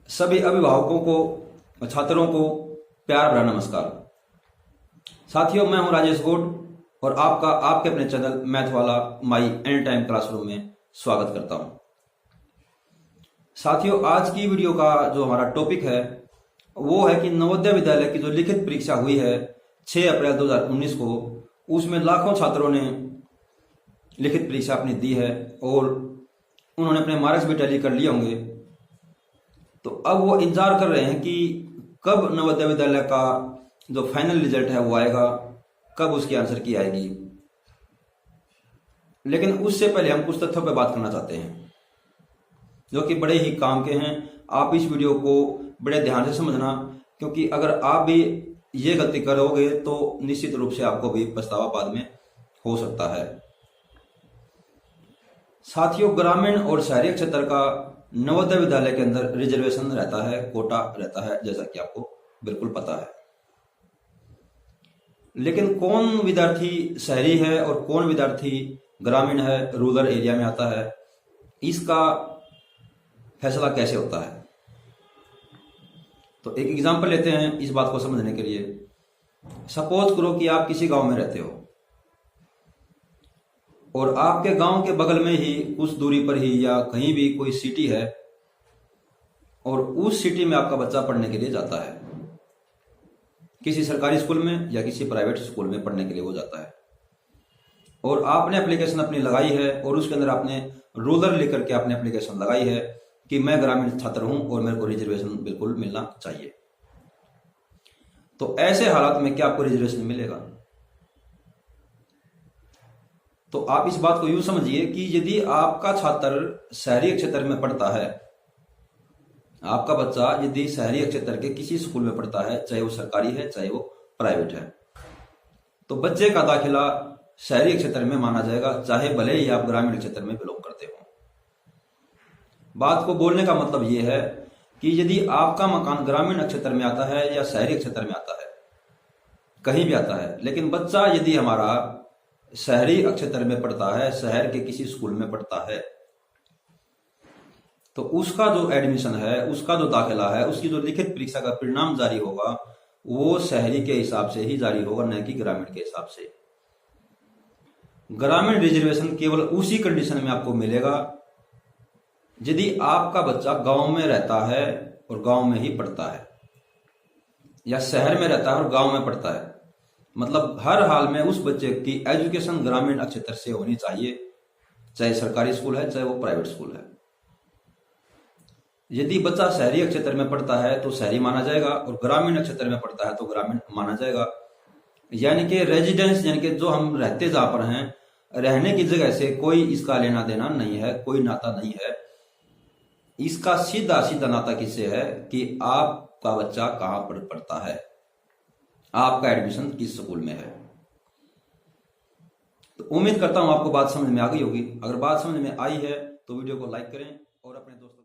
सभी अभिभावकों को और छात्रों को प्यार भरा नमस्कार। साथियों, मैं हूं राजेश गौड़ और आपका आपके अपने चैनल मैथ वाला माई एनी टाइम क्लासरूम में स्वागत करता हूं। साथियों, आज की वीडियो का जो हमारा टॉपिक है वो है कि नवोदय विद्यालय की जो लिखित परीक्षा हुई है 6 अप्रैल 2019 को, उसमें लाखों छात्रों ने लिखित परीक्षा अपनी दी है और उन्होंने अपने मार्क्स भी टैली कर लिए होंगे। तो अब वो इंतजार कर रहे हैं कि कब नवोदय विद्यालय का जो फाइनल रिजल्ट है वो आएगा, कब उसकी आंसर की आएगी। लेकिन उससे पहले हम कुछ तथ्यों पर बात करना चाहते हैं जो कि बड़े ही काम के हैं। आप इस वीडियो को बड़े ध्यान से समझना, क्योंकि अगर आप भी ये गलती करोगे तो निश्चित रूप से आपको भी पछतावा बाद में हो सकता है। साथियों, ग्रामीण और शहरी क्षेत्र का नवोदय विद्यालय के अंदर रिजर्वेशन रहता है, कोटा रहता है, जैसा कि आपको बिल्कुल पता है। लेकिन कौन विद्यार्थी शहरी है और कौन विद्यार्थी ग्रामीण है, रूरल एरिया में आता है, इसका फैसला कैसे होता है। तो एक एग्जांपल लेते हैं इस बात को समझने के लिए। सपोज करो कि आप किसी गांव में रहते हो और आपके गांव के बगल में ही कुछ दूरी पर ही या कहीं भी कोई सिटी है और उस सिटी में आपका बच्चा पढ़ने के लिए जाता है, किसी सरकारी स्कूल में या किसी प्राइवेट स्कूल में पढ़ने के लिए वो जाता है। और आपने एप्लीकेशन अपनी लगाई है और उसके अंदर आपने रूरल लेकर के आपने एप्लीकेशन लगाई है कि मैं ग्रामीण छात्र हूं और मेरे को रिजर्वेशन बिल्कुल मिलना चाहिए। तो ऐसे हालात में क्या आपको रिजर्वेशन मिलेगा? तो आप इस बात को यूं समझिए कि यदि आपका छात्र शहरी क्षेत्र में पढ़ता है, आपका बच्चा यदि शहरी क्षेत्र के किसी स्कूल में पढ़ता है, चाहे वो सरकारी है चाहे वो प्राइवेट है, तो बच्चे का दाखिला शहरी क्षेत्र में माना जाएगा, चाहे भले ही आप ग्रामीण क्षेत्र में बिलोंग करते हो। बात को बोलने का मतलब यह है कि यदि आपका मकान ग्रामीण क्षेत्र में आता है या शहरी क्षेत्र में आता है, कहीं भी आता है, लेकिन बच्चा यदि हमारा शहरी क्षेत्र में पढ़ता है, शहर के किसी स्कूल में पढ़ता है, तो उसका जो एडमिशन है, उसका जो दाखिला है, उसकी जो लिखित परीक्षा का परिणाम जारी होगा वो शहरी के हिसाब से ही जारी होगा, न कि ग्रामीण के हिसाब से। ग्रामीण रिजर्वेशन केवल उसी कंडीशन में आपको मिलेगा यदि आपका बच्चा गांव में रहता है और गांव में ही पढ़ता है, या शहर में रहता है और गांव में पढ़ता है। मतलब हर हाल में उस बच्चे की एजुकेशन ग्रामीण क्षेत्र से होनी चाहिए, चाहे सरकारी स्कूल है चाहे वो प्राइवेट स्कूल है। यदि बच्चा शहरी क्षेत्र में पढ़ता है तो शहरी माना जाएगा और ग्रामीण क्षेत्र में पढ़ता है तो ग्रामीण माना जाएगा। यानी कि रेजिडेंस, यानी कि जो हम रहते जहां पर हैं, रहने की जगह से कोई इसका लेना देना नहीं है, कोई नाता नहीं है। इसका सीधा सीधा नाता किससे है कि आपका बच्चा कहां पर पढ़ता है, आपका एडमिशन किस स्कूल में है। तो उम्मीद करता हूं आपको बात समझ में आ गई होगी। अगर बात समझ में आई है तो वीडियो को लाइक करें और अपने दोस्तों